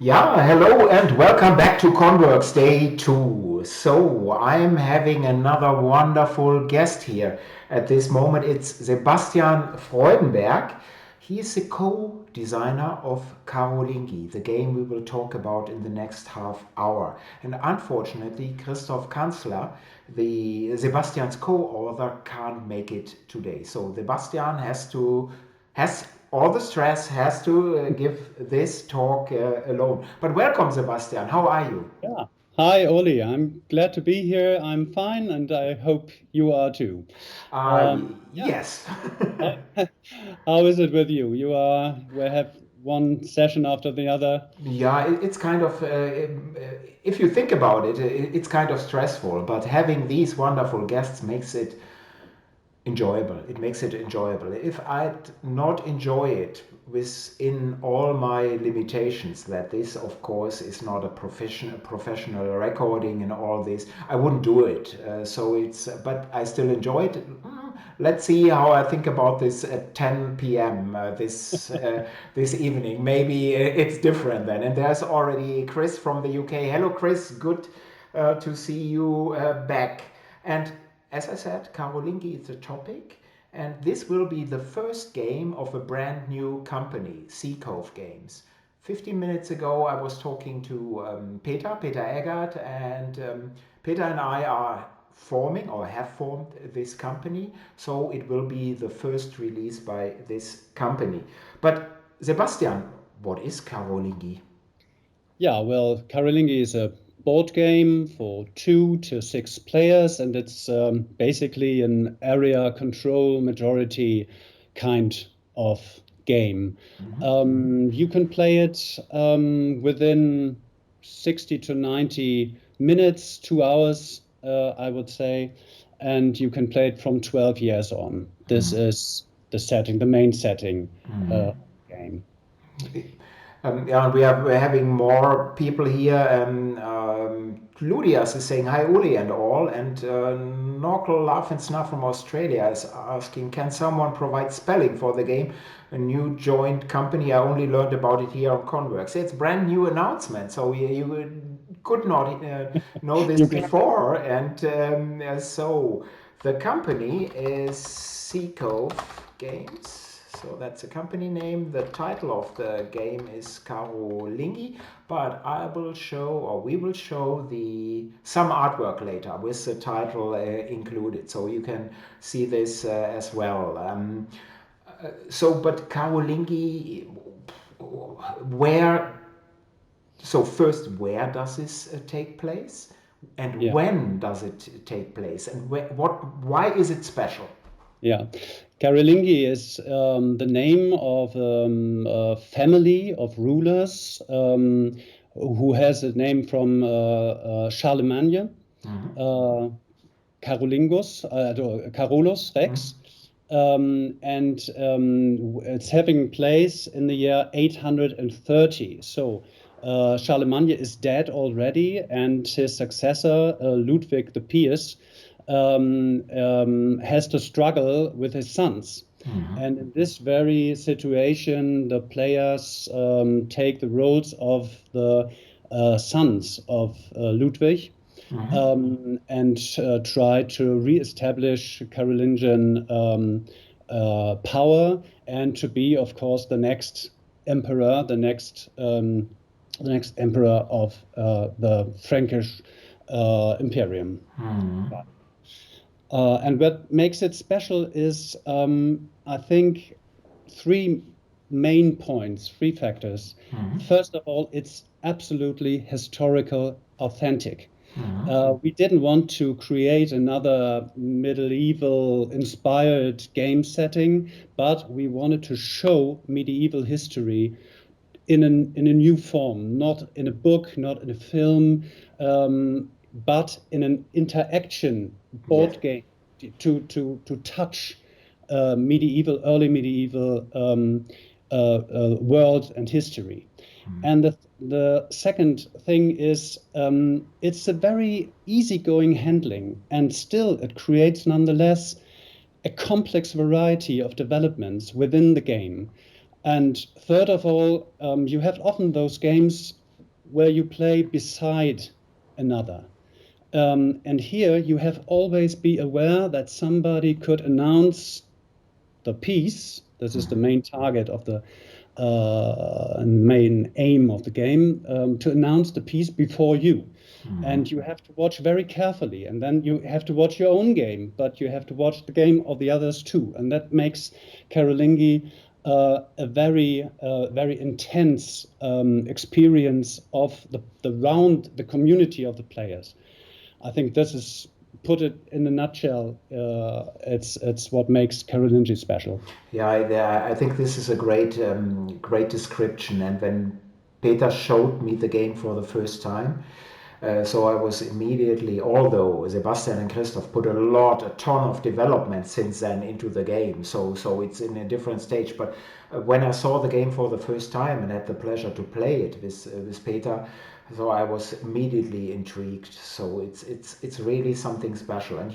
Yeah, hello and welcome back to ConWorxx Day 2. So, I'm having another wonderful guest here. At this moment, it's Sebastian Freudenberg. He is the co-designer of Carolingi, the game we will talk about in the next half hour. And unfortunately, Christoph Kanzler, the Sebastian's co-author, can't make it today. So, Sebastian has all the stress, has to give this talk alone. But welcome, Sebastian. How are you? Yeah. Hi, Oli. I'm glad to be here. I'm fine, and I hope you are too. Yeah. Yes. How is it with you? We have one session after the other. Yeah, it's kind of, if you think about it, it's kind of stressful, but having these wonderful guests makes it enjoyable. It makes it enjoyable. If I'd not enjoy it within all my limitations, that this, of course, is not a professional recording and all this, I wouldn't do it. But I still enjoy it. Let's see how I think about this at 10 p.m. This evening. Maybe it's different then. And there's already Chris from the UK. Hello, Chris. Good to see you back. And as I said, Carolingi is the topic, and this will be the first game of a brand new company, Seacove Games. 15 minutes ago, I was talking to Peter Eggert, and Peter and I are forming or have formed this company, so it will be the first release by this company. But Sebastian, what is Carolingi? Yeah, well, Carolingi is a board game for 2 to 6 players, and it's basically an area control majority kind of game. You can play it within 60 to 90 minutes, 2 hours, I would say, and you can play it from 12 years on. This is the main setting game. Yeah, we're having more people here. Ludias is saying hi, Uli, and all. And Norkel Laugh and Snuff from Australia is asking, can someone provide spelling for the game? A new joint company. I only learned about it here on ConWorxx. It's brand new announcement, so you could not know this You can. before. And so the company is Seacove Games. So that's a company name. The title of the game is Carolingi, but I will show, or we will show the some artwork later with the title included, so you can see this as well. But Carolingi, where? So first, where does this take place, and Yeah. when does it take place, and what? Why is it special? Yeah, Carolingi is the name of a family of rulers who has a name from Charlemagne, uh, Carolus Rex, and it's having place in the year 830. So Charlemagne is dead already, and his successor, Ludwig the Pious, has to struggle with his sons. And in this very situation, the players take the roles of the sons of Ludwig and try to reestablish Carolingian power and to be, of course, emperor, the next emperor of the Frankish Imperium. And what makes it special is, I think, three main points, three factors. First of all, it's absolutely historical, authentic. We didn't want to create another medieval inspired game setting, but we wanted to show medieval history in a new form, not in a book, not in a film, but in an interaction Yes. board game to touch early medieval world and history. And the second thing is it's a very easygoing handling, and still it creates nonetheless a complex variety of developments within the game. And third of all, you have often those games where you play beside another. And here you have always be aware that somebody could announce the piece. This is the main target of the main aim of the game, to announce the piece before you. And you have to watch very carefully. And then you have to watch your own game, but you have to watch the game of the others too. And that makes Carolingi a very intense experience of the community of the players. I think this is, put it in a nutshell, it's what makes Carolingi special. Yeah, I think this is a great description. And when Peter showed me the game for the first time, so I was immediately, although Sebastian and Christoph put a ton of development since then into the game, so it's in a different stage. But when I saw the game for the first time and had the pleasure to play it with Peter, so I was immediately intrigued. So it's really something special. And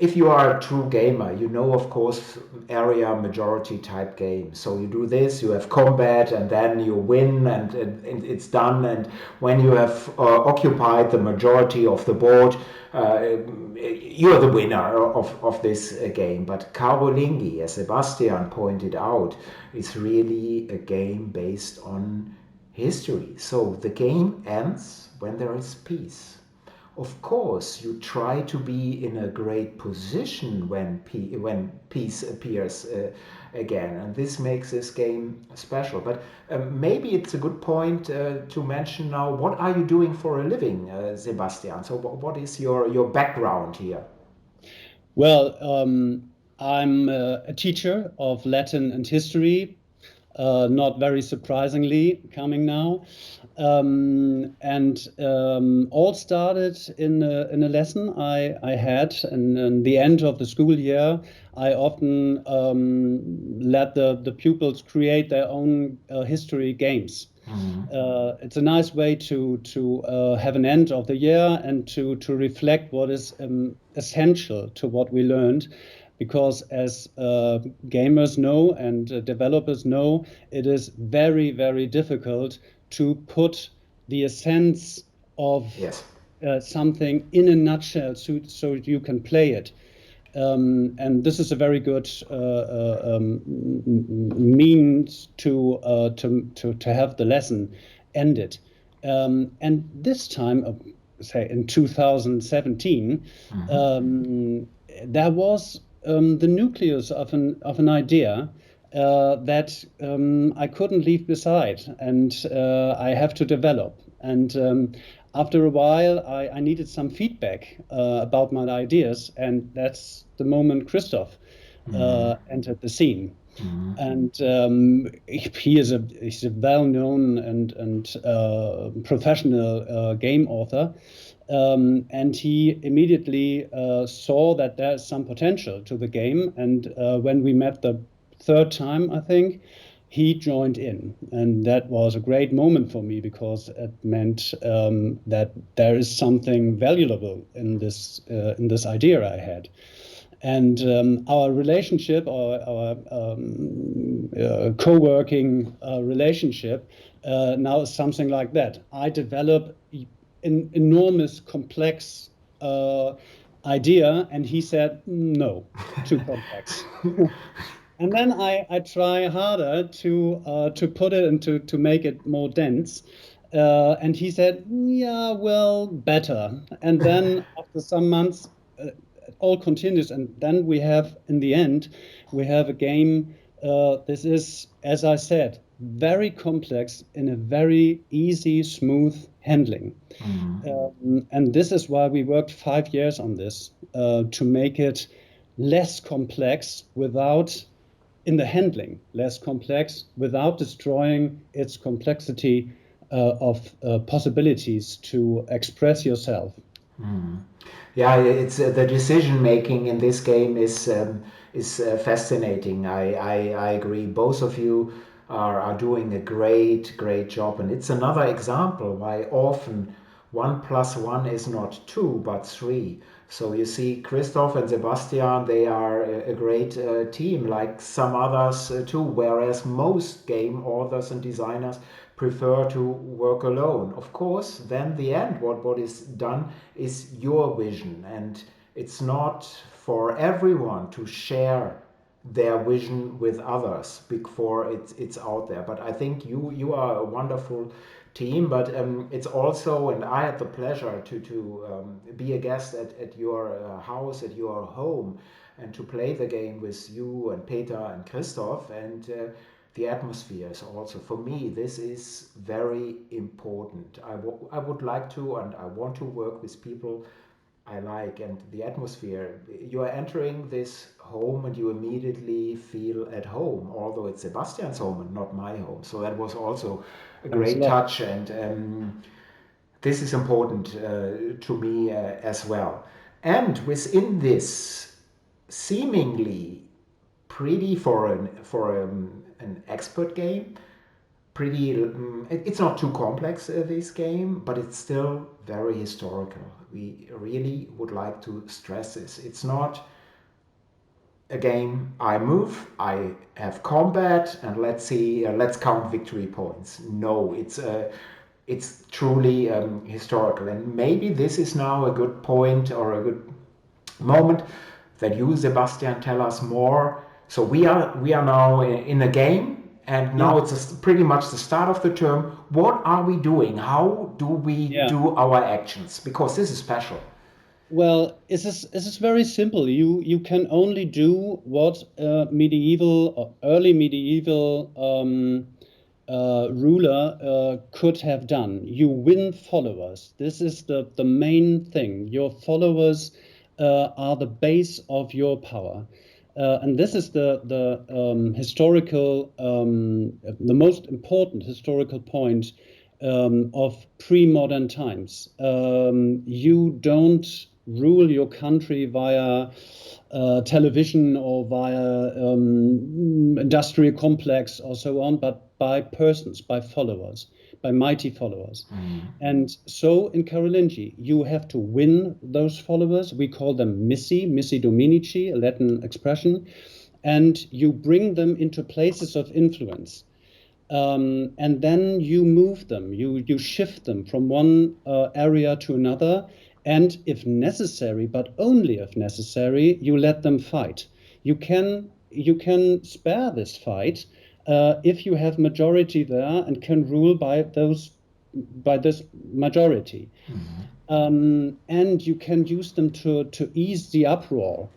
if you are a true gamer, of course, area majority type game. So you do this, you have combat, and then you win, and it's done. And when you have occupied the majority of the board, you are the winner of this game. But Carolingi, as Sebastian pointed out, is really a game based on history. So the game ends when there is peace. Of course, you try to be in a great position when peace appears again, and this makes this game special. But maybe it's a good point to mention now. What are you doing for a living, Sebastian? So, what is your background here? Well, I'm a teacher of Latin and history, not very surprisingly, coming now. And all started in a lesson I had. And in the end of the school year, I often let the pupils create their own history games. It's a nice way to have an end of the year and to reflect what is essential to what we learned, because as gamers know and developers know, it is very difficult to put the essence of Yes. something in a nutshell so you can play it. And this is a very good means to have the lesson ended. And this time, say in 2017, there was the nucleus of an idea that I couldn't leave beside, and I have to develop. And after a while, I needed some feedback about my ideas, and that's the moment Christoph entered the scene. And he's a well-known and professional game author. And he immediately saw that there's some potential to the game. And when we met the third time, I think, he joined in. And that was a great moment for me, because it meant that there is something valuable in this idea I had. And our relationship, our co-working relationship, now is something like that. I develop an enormous, complex idea, and he said, no, too complex. And then I try harder to put it into to make it more dense. And he said, yeah, well, better. And then after some months, it all continues. And then we have, in the end, we have a game. This is, as I said, very complex in a very easy, smooth handling. And this is why we worked 5 years on this, to make it less complex in the handling, less complex without destroying its complexity of possibilities to express yourself. Yeah, it's the decision making in this game is fascinating. I agree. Both of you are doing a great job, and it's another example why often 1+1 is not 2 but 3. So you see, Christoph and Sebastian, they are a great team, like some others too. Whereas most game authors and designers prefer to work alone. Of course, then the end, what is done is your vision, and it's not for everyone to share their vision with others before it's out there. But I think you are a wonderful team. But it's also, and I had the pleasure to be a guest at your house, at your home, and to play the game with you and Peter and Christoph, and the atmosphere is also, for me, this is very important. I would like to, and I want to work with people I like, and the atmosphere. You are entering this home and you immediately feel at home, although it's Sebastian's home and not my home. So that was also a Thanks a great lot. touch, and this is important to me as well. And within this, seemingly pretty for an expert game, pretty. It's not too complex, this game, but it's still very historical. We really would like to stress this. It's not a game I move, I have combat, and let's see, let's count victory points. No, it's truly historical, and maybe this is now a good point or a good moment that you, Sebastian, tell us more. So we are now in a game, and now Yeah, it's pretty much the start of the term. What are we doing? How do we yeah. do our actions? Because this is special. Well, this is very simple. You can only do what medieval or early medieval ruler could have done. You win followers. This is the main thing. Your followers are the base of your power. And this is the historical, the most important historical point of pre-modern times. You don't rule your country via television or via industrial complex or so on, but by persons, by followers, by mighty followers. And so in Carolingi, you have to win those followers. We call them missi dominici, a Latin expression, and you bring them into places of influence. And then you move them, you shift them from one area to another, and if necessary, but only if necessary, you let them fight. You can spare this fight if you have majority there and can rule by this majority. And you can use them to ease the uproar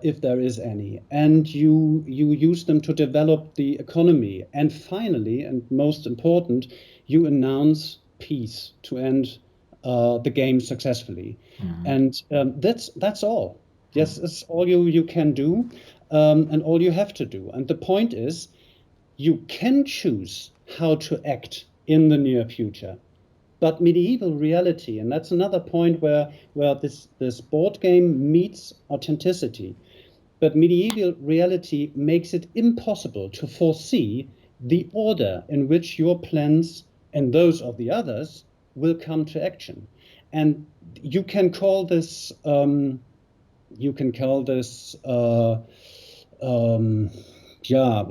if there is any, and you use them to develop the economy. And finally, and most important, you announce peace to end the game successfully. And that's all. Yes, it's all you can do, and all you have to do. And the point is, you can choose how to act in the near future. But medieval reality, and that's another point where this board game meets authenticity. But medieval reality makes it impossible to foresee the order in which your plans and those of the others will come to action. And you can call this yeah,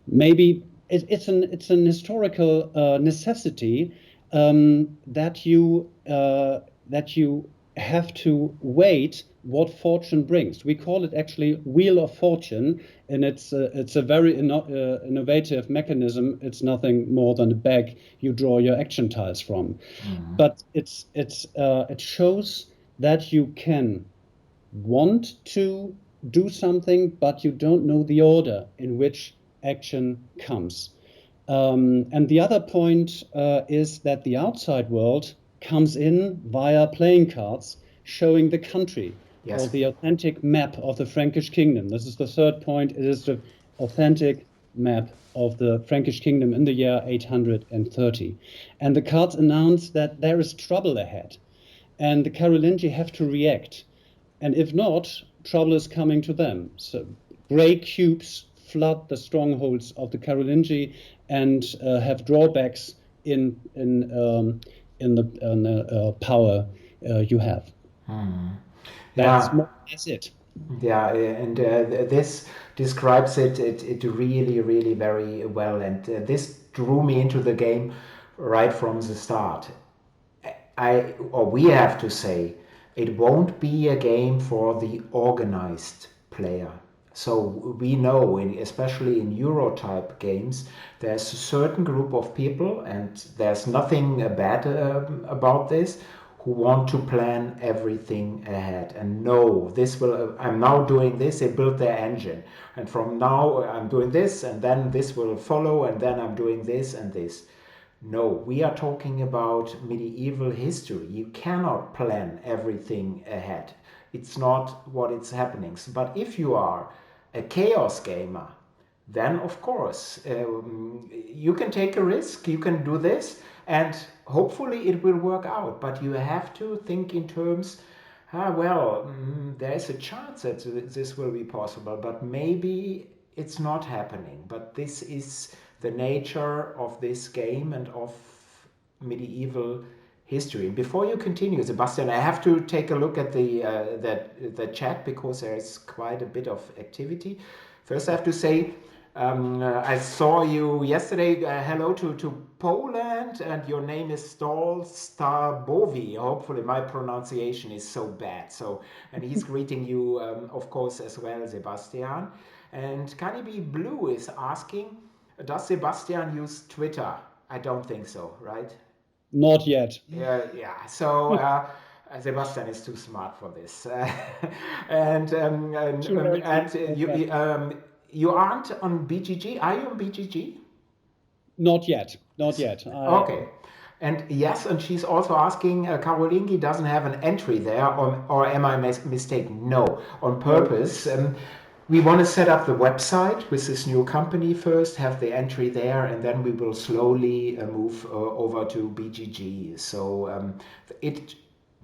maybe it's an historical necessity that you have to wait what fortune brings. We call it actually Wheel of Fortune, and it's a very innovative mechanism. It's nothing more than a bag you draw your action tiles from, but it shows that you can want to do something, but you don't know the order in which action comes. And the other point is that the outside world comes in via playing cards showing the country or Yes. the authentic map of the Frankish kingdom. This is the third point. It is the authentic map of the Frankish kingdom in the year 830. And the cards announce that there is trouble ahead, and the Carolingi have to react. And if not, trouble is coming to them. So gray cubes flood the strongholds of the Carolingi and have drawbacks in the power you have. Yeah. That's it. Yeah, and this describes it really, really very well. And this drew me into the game right from the start. We have to say, it won't be a game for the organized player. So we know, especially in Euro type games, there's a certain group of people, and there's nothing bad about this, who want to plan everything ahead and know this will. I'm now doing this. They build their engine, and from now I'm doing this, and then this will follow, and then I'm doing this and this. No, we are talking about medieval history. You cannot plan everything ahead. It's not what it's happening. But if you are a chaos gamer, then of course you can take a risk, you can do this, and hopefully it will work out. But you have to think in terms, there is a chance that this will be possible, but maybe it's not happening. But this is the nature of this game and of medieval history. Before you continue, Sebastian, I have to take a look at the chat because there is quite a bit of activity. First, I have to say I saw you yesterday. Hello to Poland, and your name is Stol Starbovi. Hopefully, my pronunciation is so bad. And he's greeting you, of course, as well, Sebastian. And Canibi Blue is asking, does Sebastian use Twitter? I don't think so, right? Not yet. Yeah. So Sebastian is too smart for this, and Too very you aren't on BGG. Are you on BGG? Not yet. Not yet. Okay. And yes, and she's also asking, Carolingi doesn't have an entry there, or am I mistaken? No, on No. purpose. We want to set up the website with this new company first, have the entry there, and then we will slowly move over to BGG. So it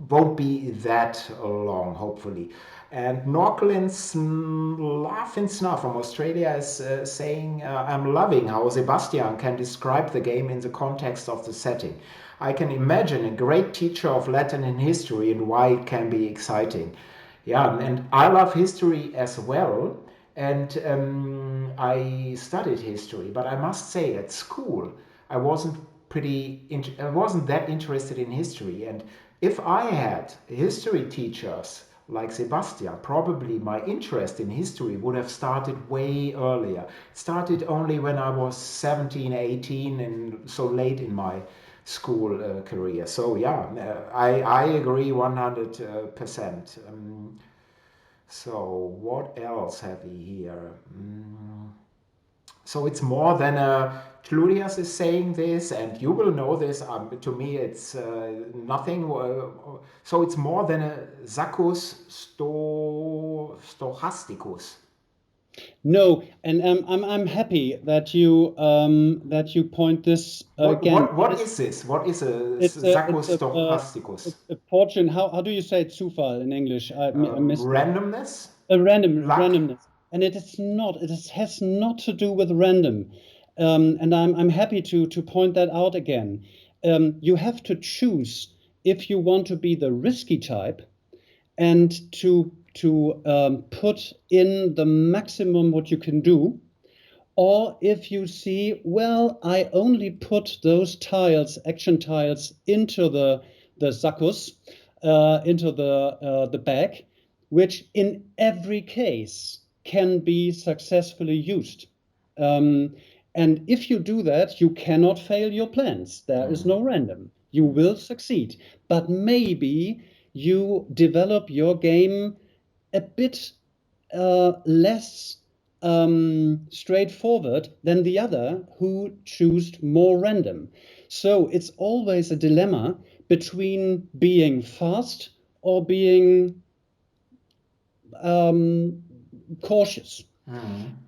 won't be that long, hopefully. And Norklin Snuff from Australia is saying, I'm loving how Sebastian can describe the game in the context of the setting. I can imagine a great teacher of Latin and history and why it can be exciting. Yeah, and I love history as well. And I studied history, but I must say at school I I wasn't that interested in history. And if I had history teachers like Sebastian, probably my interest in history would have started way earlier. It started only when I was 17, 18, and so late in my school career. So yeah, I agree 100%. So what else have we here? So it's more than a Claudius is saying this, and you will know this. To me, it's nothing. So it's more than a Saccus stochasticus. No, and I'm happy that you point this again. What is this? What is a It's Saccus stochasticus? a fortune. How do you say Zufall in English? I missed it. Randomness, A random luck. randomness, and it is not. Has not to do with random. And I'm happy to point that out again. You have to choose if you want to be the risky type and to put in the maximum what you can do, or if you see, well, I only put those tiles, action tiles, into the Saccus, into the bag, which in every case can be successfully used. And if you do that, you cannot fail your plans. There is no random. You will succeed. But maybe you develop your game a bit less straightforward than the other who choose more random. So it's always a dilemma between being fast or being cautious.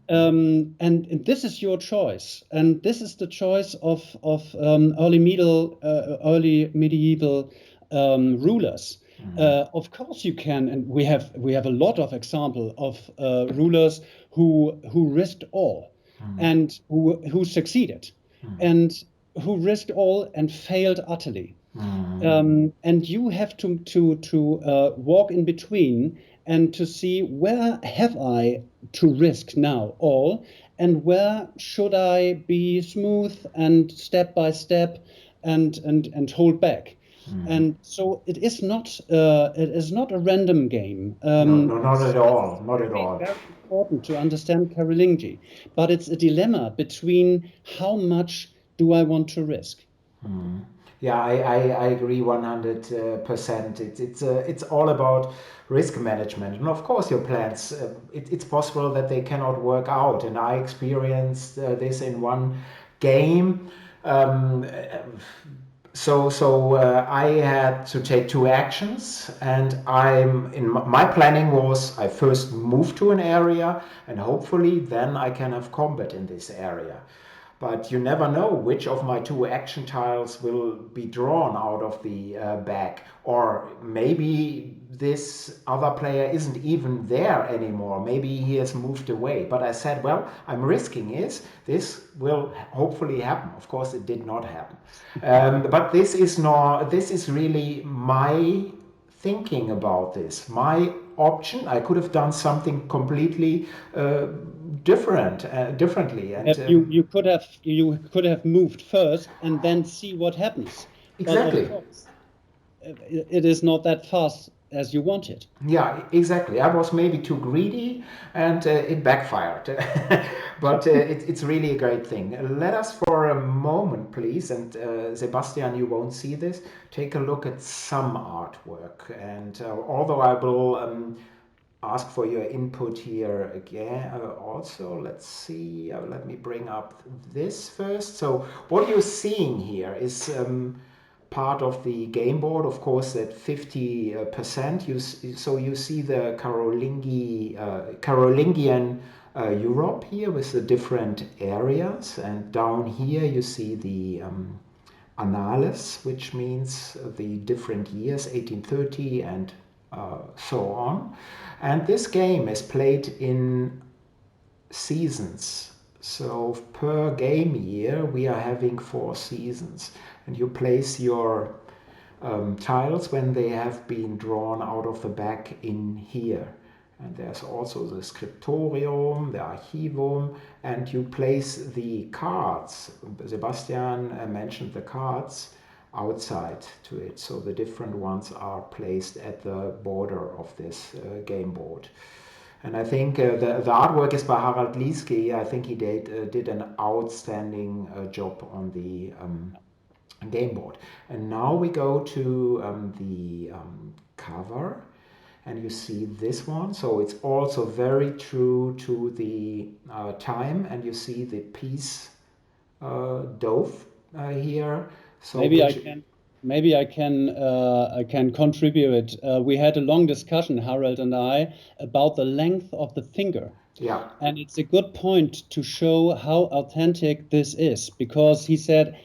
And this is your choice, and this is the choice of early medieval rulers. Of course, you can, and we have a lot of example of rulers who risked all, and who succeeded, and who risked all and failed utterly. And you have to walk in between and to see where have I to risk now all, and where should I be smooth and step by step and hold back. And so it is not a random game. No, no, not at It's all. Not at very, all. very important to understand Carolingi, but it's a dilemma between how much do I want to risk. Yeah, I agree 100%. It's all about risk management, and of course your plans. It's possible that they cannot work out, and I experienced this in one game. Um, I had to take two actions, and my planning was I first move to an area, and hopefully then I can have combat in this area. But you never know which of my two action tiles will be drawn out of the bag, or maybe this other player isn't even there anymore. Maybe he has moved away. But I said, well, I'm risking this will hopefully happen. Of course, it did not happen. But this is not. This is really my thinking about this. My option. I could have done something completely differently, and You could have moved first and then see what happens. But of exactly. course, it is not that fast as you want it. Yeah, exactly. I was maybe too greedy, and it backfired. But it's really a great thing. Let us for a moment, please, and Sebastian, you won't see this. Take a look at some artwork, and although I will ask for your input here again. Also, let's see. Let me bring up this first. So, what you're seeing here is part of the game board, of course, at 50%. So you see the Carolingian Europe here with the different areas, and down here you see the annales, which means the different years, 1830 and so on. And this game is played in seasons. So per game year, we are having 4 seasons. And you place your tiles when they have been drawn out of the bag in here. And there's also the scriptorium, the archivum, and you place the cards. Sebastian mentioned the cards outside to it. So the different ones are placed at the border of this game board. And I think the artwork is by Harald Lieske. I think he did an outstanding job on the game board. And now we go to the cover, and you see this one. So it's also very true to the time, and you see the piece dove here. So Maybe I which can I can contribute. We had a long discussion, Harold and I, about the length of the finger. yeah. And it's a good point to show how authentic this is, because he said,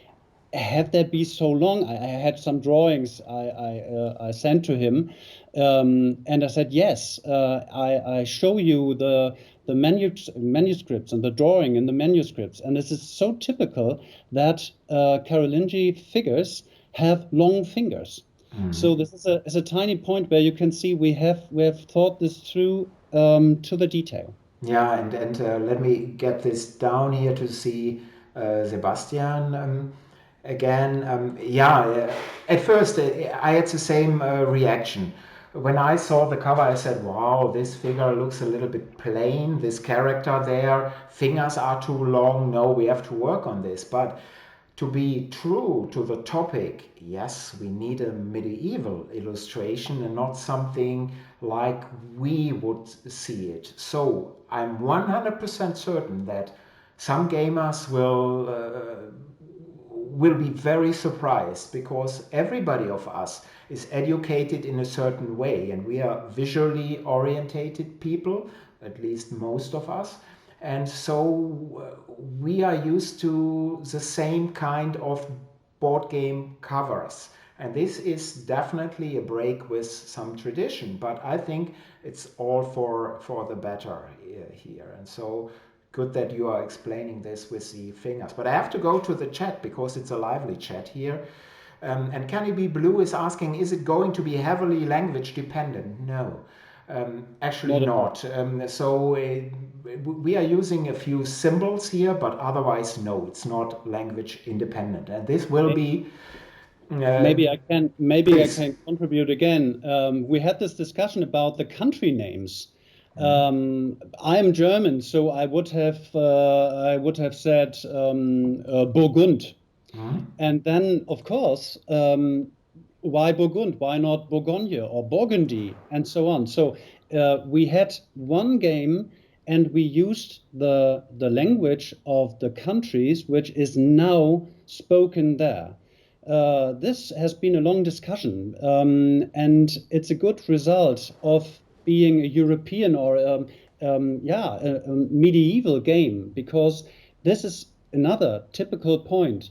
have there be so long? I had some drawings I sent to him, and I said, yes, I show you the manuscripts and the drawing in the manuscripts, and this is so typical that Carolingi figures have long fingers. So this is a tiny point where you can see we have thought this through to the detail. Yeah, and let me get this down here to see Sebastian again. Yeah, at first I had the same reaction. When I saw the cover, I said, wow, this figure looks a little bit plain. This character there, fingers are too long. No, we have to work on this. But to be true to the topic, yes, we need a medieval illustration and not something like we would see it. So I'm 100% certain that some gamers will be very surprised, because everybody of us is educated in a certain way, and we are visually orientated people, at least most of us. And so we are used to the same kind of board game covers. And this is definitely a break with some tradition, but I think it's all for the better here. And so good that you are explaining this with the fingers. But I have to go to the chat because it's a lively chat here. And Can Be Blue is asking, is it going to be heavily language dependent? No, actually Not at all. not. We are using a few symbols here, but otherwise, no, it's not language independent. And this will May- be, uh, maybe I can please. contribute again. We had this discussion about the country names. I am German, so I would have said Burgund. Mhm. And then, of course, why Burgund? Why not Bourgogne or Burgundy and so on? So we had one game, and we used the language of the countries, which is now spoken there. This has been a long discussion, and it's a good result of being a European or yeah, a medieval game, because this is another typical point.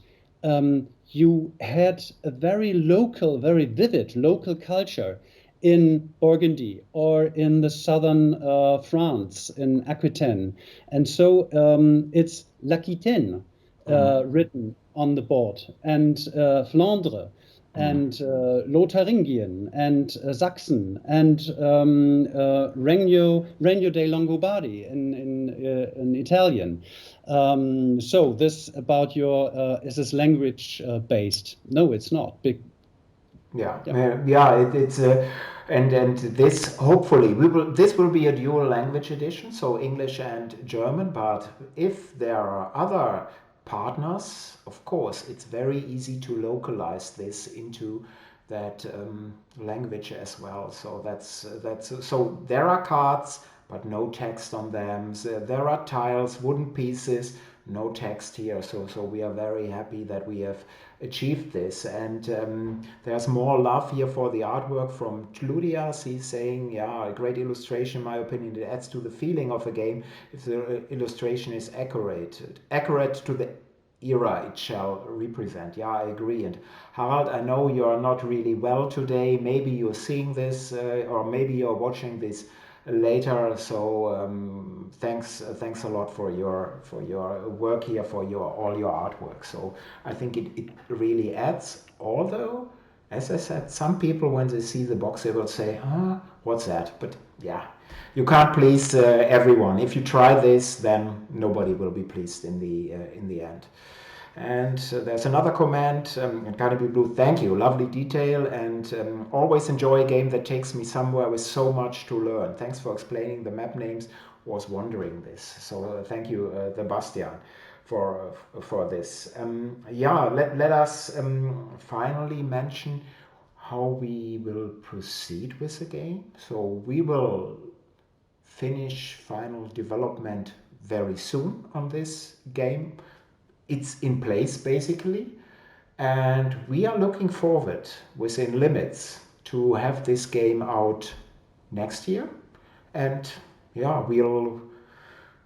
You had a very local, very vivid local culture in Burgundy or in the southern France, in Aquitaine. And so it's L'Aquitaine written on the board, and Flandre, and Lotharingien, and Sachsen, and Regno dei Longobardi in Italian. So this about your is this language based? No, it's not. Yeah, Yeah. it's and this hopefully we will this will be a dual language edition, so English and German. But if there are other partners, of course, it's very easy to localize this into that language as well. So that's so there are cards, but no text on them. So there are tiles, wooden pieces, no text here. So we are very happy that we have achieved this. And there's more love here for the artwork from Claudius. He's saying, yeah, a great illustration, in my opinion. It adds to the feeling of a game if the illustration is accurate to the era it shall represent. Yeah, I agree. And Harald, I know you are not really well today. Maybe you're seeing this, or maybe you're watching this later. So thanks a lot for your work here, for your all your artwork. So I think it really adds. Although, as I said, some people when they see the box they will say, what's that? But yeah, you can't please everyone. If you try this, then nobody will be pleased in the end. And there's another comment, Carnaby Blue, thank you, lovely detail, and always enjoy a game that takes me somewhere with so much to learn. Thanks for explaining the map names, was wondering this. So thank you, Sebastian, for this. Let us finally mention how we will proceed with the game. So we will finish final development very soon on this game. It's in place basically, and we are looking forward within limits to have this game out next year. And yeah, we'll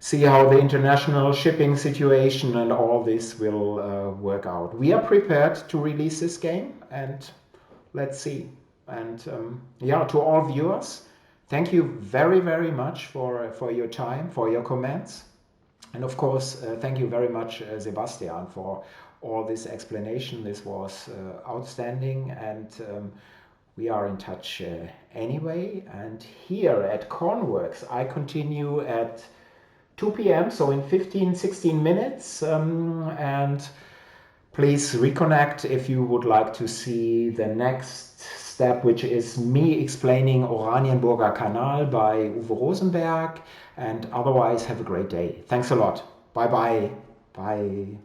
see how the international shipping situation and all this will work out. We are prepared to release this game, and let's see. And to all viewers, thank you very, very much for your time, for your comments. And of course, thank you very much, Sebastian, for all this explanation. This was outstanding, and we are in touch anyway. And here at ConWorxx, I continue at 2 p.m., so in 15-16 minutes. And please reconnect if you would like to see the next step, which is me explaining Oranienburger Kanal by Uwe Rosenberg. And otherwise, have a great day. Thanks a lot. Bye bye. Bye.